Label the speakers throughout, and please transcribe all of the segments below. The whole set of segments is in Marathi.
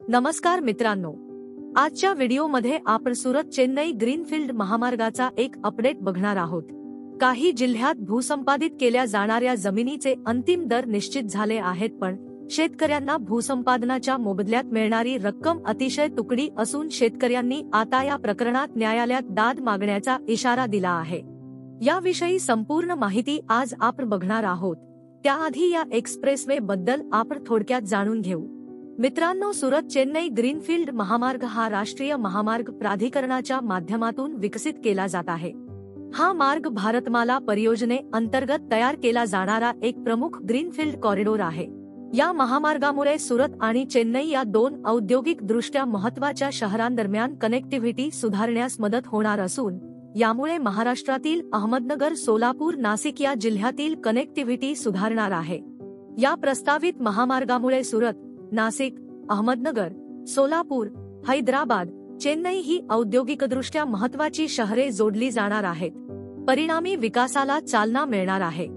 Speaker 1: नमस्कार मित्रांनो, आजच्या व्हिडिओमध्ये आपण सुरत चेन्नई ग्रीनफील्ड महामार्गाचा एक अपडेट बघणार आहोत। काही जिल्ह्यात भूसंपादित केल्या जाणाऱ्या जमिनीचे अंतिम दर निश्चित झाले आहेत, पण शेतकऱ्यांना भूसंपादनाच्या मोबदल्यात मिळणारी रक्कम अतिशय तुकडी असून शेतकऱ्यांनी आता या प्रकरणात न्यायालयात दाद मागण्याचा इशारा दिला आहे। याविषयी संपूर्ण माहिती आज आपण बघणार आहोत। त्याआधी या एक्सप्रेसवे बद्दल आपण थोडक्यात जाणून घेऊ। मित्रांनो, सुरत चेन्नई ग्रीनफील्ड महामार्ग हा राष्ट्रीय महामार्ग प्राधिकरणाच्या माध्यमातून विकसित केला जात आहे। हा मार्ग भारतमाला परियोजने अंतर्गत तयार केला जाणारा एक प्रमुख ग्रीनफील्ड कॉरिडॉर आहे। या महामार्गामुळे सुरत आणि चेन्नई या दोन औद्योगिकदृष्ट्या महत्त्वाच्या शहरांदरम्यान कनेक्टिव्हिटी सुधारण्यास मदत होणार असून यामुळे महाराष्ट्रातील अहमदनगर, सोलापूर, नाशिक या जिल्ह्यातील कनेक्टिव्हिटी सुधारणार आहे। या प्रस्तावित महामार्गामुळे सुरत, नाशिक, अहमदनगर, सोलापूर, हैदराबाद, चेन्नई ही औद्योगिकदृष्ट्या महत्त्वाची शहरे जोडली जाणार आहेत। परिणामी विकासाला चालना मिळणार आहे।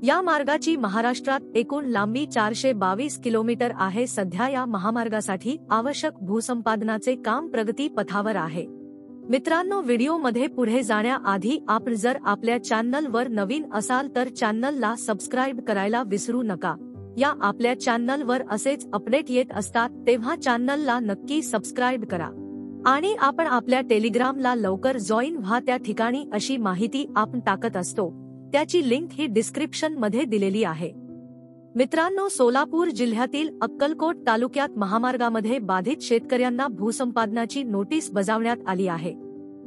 Speaker 1: या मार्गाची महाराष्ट्रात एकूण लांबी 422 किलोमीटर आहे। सध्या या महामार्गासाठी आवश्यक भूसंपादनाचे काम प्रगती पथावर आहे। मित्रांनो, व्हिडिओमध्ये पुढे जाण्याआधी आपण जर आपल्या चॅनलवर नवीन असाल तर चॅनलला सबस्क्राइब करायला विसरू नका। या आपल्या चॅनलवर असेच अपडेट येत असतात, तेव्हा चॅनलला नक्की सबस्क्राइब करा आणि आपण आपल्या टेलिग्रामला लवकर जॉईन व्हा। त्या ठिकाणी अशी माहिती आपण टाकत असतो, त्याची लिंक ही डिस्क्रिप्शन मध्ये दिलेली आहे। मित्रांनो, सोलापूर जिल्ह्यातील अक्कलकोट तालुक्यात महामार्गामध्ये बाधित शेतकऱ्यांना भूसंपादनाची नोटीस बजावण्यात आली आहे।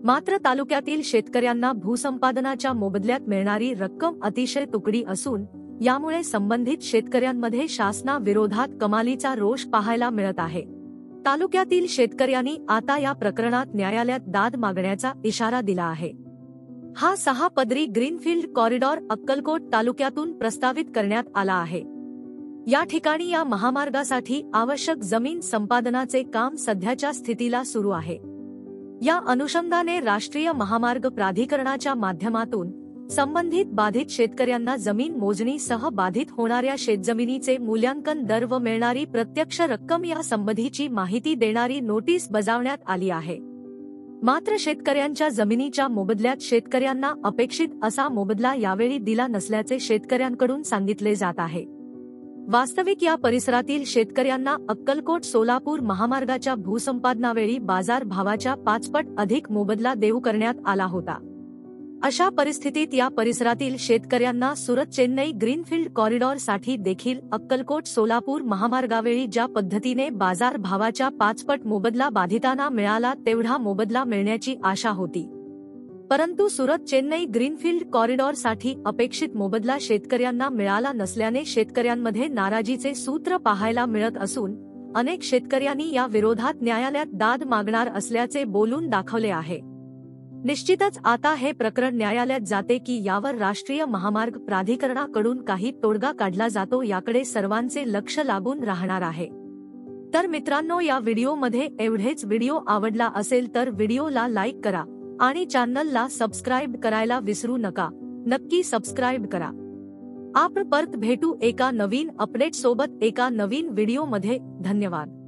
Speaker 1: मात्र तालुक्यातील शेतकऱ्यांना भूसंपादनाच्या मोबदल्यात मिळणारी रक्कम अतिशय तुकडी असून यामुळे संबंधित शेतकऱ्यांमध्ये शासनाविरोधात कमालीचा रोष पाहायला मिळत आहे। तालुक्यातील शेतकऱ्यांनी आता या प्रकरणात न्यायालयात दाद मागण्याचा इशारा दिला आहे। हा 6 पदरी ग्रीनफील्ड कॉरिडॉर अक्कलकोट तालुक्यातून प्रस्तावित करण्यात आला आहे। या ठिकाणी या महामार्गासाठी आवश्यक जमीन संपादनाचे काम सध्याच्या स्थितीला सुरू आहे। या अनुषंगाने राष्ट्रीय महामार्ग प्राधिकरणाच्या माध्यमातून संबंधित बाधित शेतकऱ्यांना जमीन मोजणीसह बाधित होणाऱ्या शेतजमिनीचे मूल्यांकन दर व मिळणारी प्रत्यक्ष रक्कम या संबंधीची माहिती देणारी नोटीस बजावण्यात आली आहे। मात्र शेतकऱ्यांच्या जमिनीच्या मोबदल्यात शेतकऱ्यांना अपेक्षित असा मोबदला यावेळी दिला नसल्याचे शेतकऱ्यांकडून सांगितले जात आहे। वास्तविक या परिसरातील शेतकऱ्यांना अक्कलकोट सोलापूर महामार्गाच्या भूसंपादनावेळी बाजार भावाच्या 5 पट अधिक मोबदला देऊ करण्यात आला होता। अशा परिस्थितीत या परिसरातील शेतकऱ्यांना सुरत चेन्नई ग्रीनफील्ड कॉरिडॉर साठी देखील अक्कलकोट सोलापूर महामार्गावेळी ज्या पद्धतीने बाजार भावाच्या 5 पट मोबदला बाधितांना मिळाला तेवढा मोबदला मिळण्याची आशा होती। परंतु सुरत चेन्नई ग्रीनफील्ड कॉरिडॉर साठी अपेक्षित मोबदला शेतकऱ्यांना मिळाला नसल्याने शेतकऱ्यांमध्ये नाराजीचे सूत्र पाहायला मिळत असून अनेक शेतकऱ्यांनी या विरोधात न्यायालयात दाद मागणार असल्याचे बोलून दाखवले आहे। निश्चितच आता हे प्रकरण न्यायालयात जाते की यावर राष्ट्रीय महामार्ग प्राधिकरणाकडून काही तोडगा काढला जातो याकडे सर्वांचे लक्ष लागून राहणार आहे। तर मित्रांनो, या व्हिडिओमध्ये एवढेच। व्हिडिओ आवडला असेल तर व्हिडिओला लाईक करा आणि चॅनलला सबस्क्राइब करायला विसरू नका। नक्की सबस्क्राइब करा। आपण परत भेटू एका नवीन अपडेट सोबत एका नवीन व्हिडिओमध्ये। धन्यवाद।